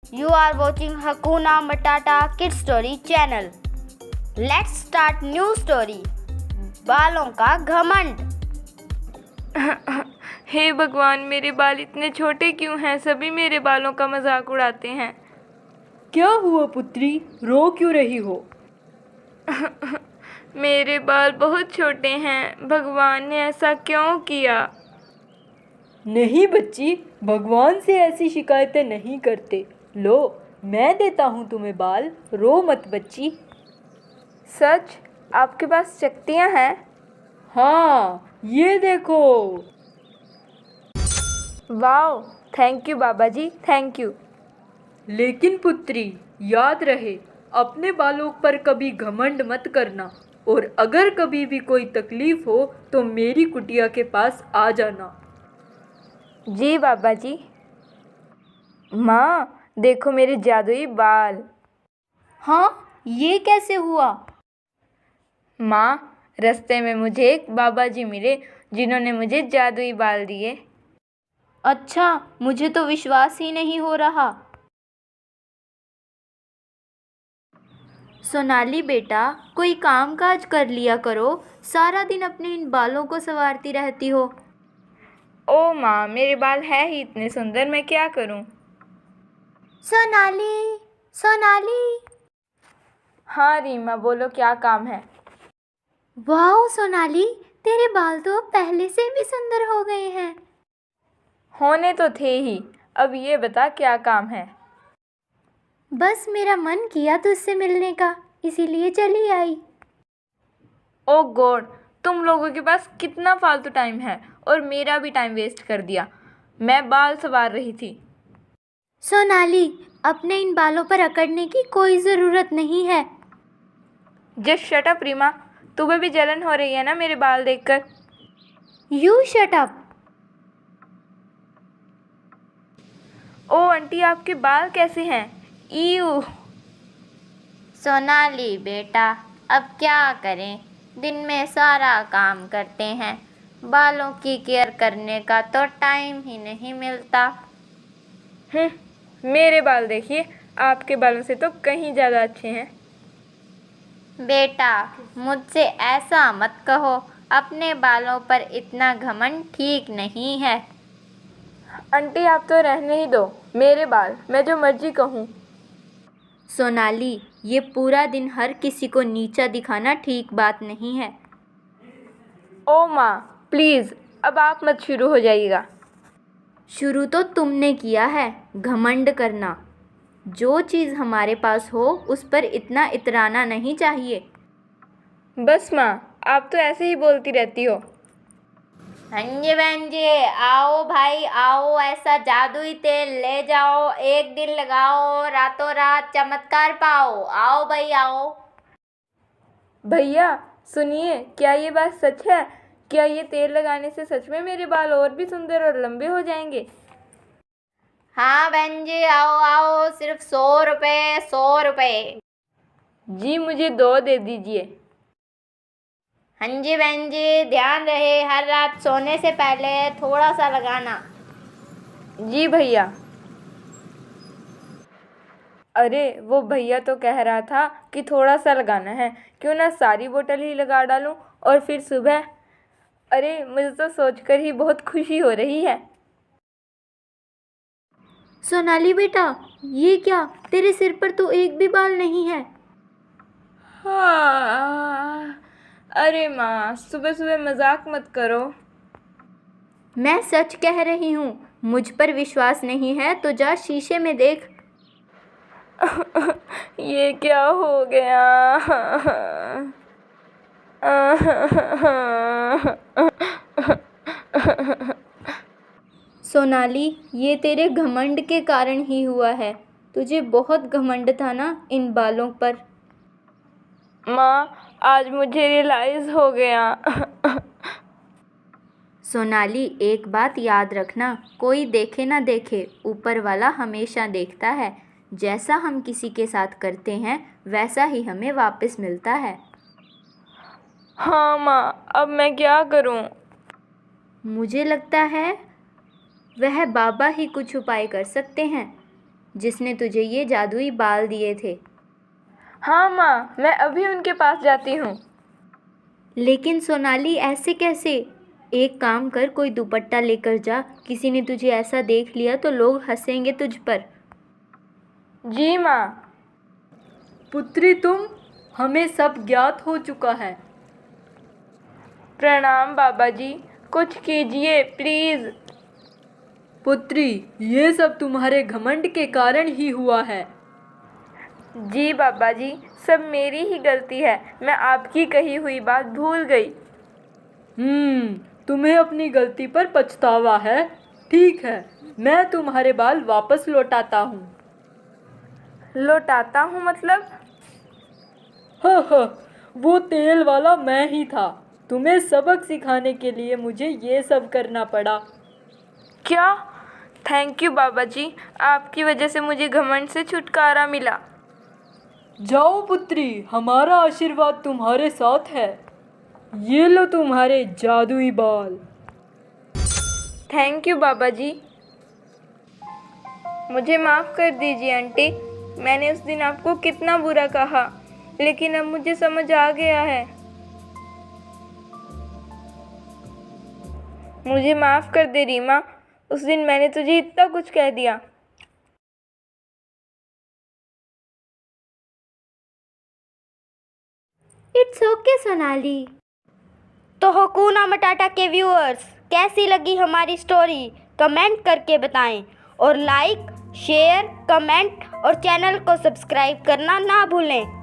You are watching Hakuna Matata Kids Story channel. Let's start new story. बालों का घमंड। हे भगवान, मेरे बाल इतने छोटे क्यों हैं? सभी मेरे बालों का मजाक उड़ाते हैं। क्या हुआ पुत्री, रो क्यों रही हो? मेरे बाल बहुत छोटे हैं। भगवान ने ऐसा क्यों किया? नहीं बच्ची, भगवान से ऐसी शिकायतें नहीं करते। लो, मैं देता हूँ तुम्हें बाल, रो मत बच्ची। सच? आपके पास शक्तियाँ हैं? हाँ, ये देखो। वाओ, थैंक यू बाबा जी, थैंक यू। लेकिन पुत्री, याद रहे, अपने बालों पर कभी घमंड मत करना, और अगर कभी भी कोई तकलीफ हो तो मेरी कुटिया के पास आ जाना। जी बाबा जी। माँ, देखो मेरे जादुई बाल। हाँ, ये कैसे हुआ? माँ, रास्ते में मुझे एक बाबा जी मिले जिन्होंने मुझे जादुई बाल दिए। अच्छा, मुझे तो विश्वास ही नहीं हो रहा। सोनाली बेटा, कोई काम काज कर लिया करो, सारा दिन अपने इन बालों को संवारती रहती हो। ओ माँ, मेरे बाल है ही इतने सुंदर, मैं क्या करूँ? सोनाली, सोनाली। हाँ रीमा, बोलो क्या काम है? वाह सोनाली, तेरे बाल तो अब पहले से भी सुंदर हो गए हैं। होने तो थे ही, अब ये बता क्या काम है? बस मेरा मन किया तुझसे मिलने का, इसीलिए चली आई। ओ गॉड, तुम लोगों के पास कितना फालतू टाइम है, और मेरा भी टाइम वेस्ट कर दिया। मैं बाल संवार रही थी। सोनाली, अपने इन बालों पर अकड़ने की कोई ज़रूरत नहीं है। जस्ट शट अप रीमा, तुम्हें भी जलन हो रही है ना मेरे बाल देखकर? You shut up. ओ आंटी, आपके बाल कैसे हैं? ईयू। सोनाली बेटा, अब क्या करें, दिन में सारा काम करते हैं, बालों की केयर करने का तो टाइम ही नहीं मिलता। मेरे बाल देखिए, आपके बालों से तो कहीं ज़्यादा अच्छे हैं। बेटा, मुझसे ऐसा मत कहो, अपने बालों पर इतना घमंड ठीक नहीं है। आंटी, आप तो रहने ही दो मेरे बाल, मैं जो मर्जी कहूँ। सोनाली, ये पूरा दिन हर किसी को नीचा दिखाना ठीक बात नहीं है। ओ माँ, प्लीज़ अब आप मत शुरू हो जाइएगा। शुरू तो तुमने किया है घमंड करना। जो चीज़ हमारे पास हो उस पर इतना इतराना नहीं चाहिए। बस माँ, आप तो ऐसे ही बोलती रहती हो। हाँ जी बहन जी, आओ भाई आओ, ऐसा जादुई तेल ले जाओ, एक दिन लगाओ, रातों रात चमत्कार पाओ। आओ भाई आओ। भैया सुनिए, क्या ये बात सच है? क्या ये तेल लगाने से सच में मेरे बाल और भी सुंदर और लंबे हो जाएंगे? हाँ बहन जी, आओ आओ, सिर्फ 100 रुपये, 100 रुपये। जी, मुझे 2 दे दीजिए। हाँ जी बहन जी, ध्यान रहे हर रात सोने से पहले थोड़ा सा लगाना। जी भैया। अरे वो भैया तो कह रहा था कि थोड़ा सा लगाना है, क्यों ना सारी बोतल ही लगा डालूं और फिर सुबह। अरे मुझे तो सोचकर ही बहुत खुशी हो रही है। सोनाली बेटा, ये क्या, तेरे सिर पर तो एक भी बाल नहीं है। हाँ, अरे माँ, सुबह सुबह मजाक मत करो। मैं सच कह रही हूँ, मुझ पर विश्वास नहीं है तो जा शीशे में देख। ये क्या हो गया? सोनाली, ये तेरे घमंड के कारण ही हुआ है। तुझे बहुत घमंड था ना इन बालों पर। माँ, आज मुझे रियलाइज हो गया। सोनाली, एक बात याद रखना, कोई देखे ना देखे, ऊपर वाला हमेशा देखता है। जैसा हम किसी के साथ करते हैं वैसा ही हमें वापस मिलता है। हाँ माँ, अब मैं क्या करूँ? मुझे लगता है वह बाबा ही कुछ उपाय कर सकते हैं। जिसने तुझे ये जादुई बाल दिए थे। हाँ माँ, मैं अभी उनके पास जाती हूँ। लेकिन सोनाली, ऐसे कैसे? एक काम कर, कोई दुपट्टा लेकर जा। किसी ने तुझे ऐसा देख लिया तो लोग हंसेंगे तुझ पर। जी माँ। पुत्री, तुम, हमें सब ज्ञात हो चुका है। प्रणाम बाबा जी, कुछ कीजिए प्लीज़। पुत्री, ये सब तुम्हारे घमंड के कारण ही हुआ है। जी बाबा जी, सब मेरी ही गलती है। मैं आपकी कही हुई बात भूल गई। तुम्हें अपनी गलती पर पछतावा है। ठीक है, मैं तुम्हारे बाल वापस लौटाता हूँ। लौटाता हूँ मतलब? हाँ, वो तेल वाला मैं ही था। तुम्हें सबक सिखाने के लिए मुझे ये सब करना पड़ा। क्या? थैंक यू बाबा जी, आपकी वजह से मुझे घमंड से छुटकारा मिला। जाओ पुत्री, हमारा आशीर्वाद तुम्हारे साथ है। ये लो तुम्हारे जादुई बाल। थैंक यू बाबा जी। मुझे माफ़ कर दीजिए आंटी, मैंने उस दिन आपको कितना बुरा कहा, लेकिन अब मुझे समझ आ गया है। मुझे माफ़ कर दे रीमा, उस दिन मैंने तुझे इतना कुछ कह दिया। It's okay Sonali. तो हकुना मटाटा के व्यूअर्स, कैसी लगी हमारी स्टोरी कमेंट करके बताएं और लाइक, शेयर, कमेंट और चैनल को सब्सक्राइब करना ना भूलें।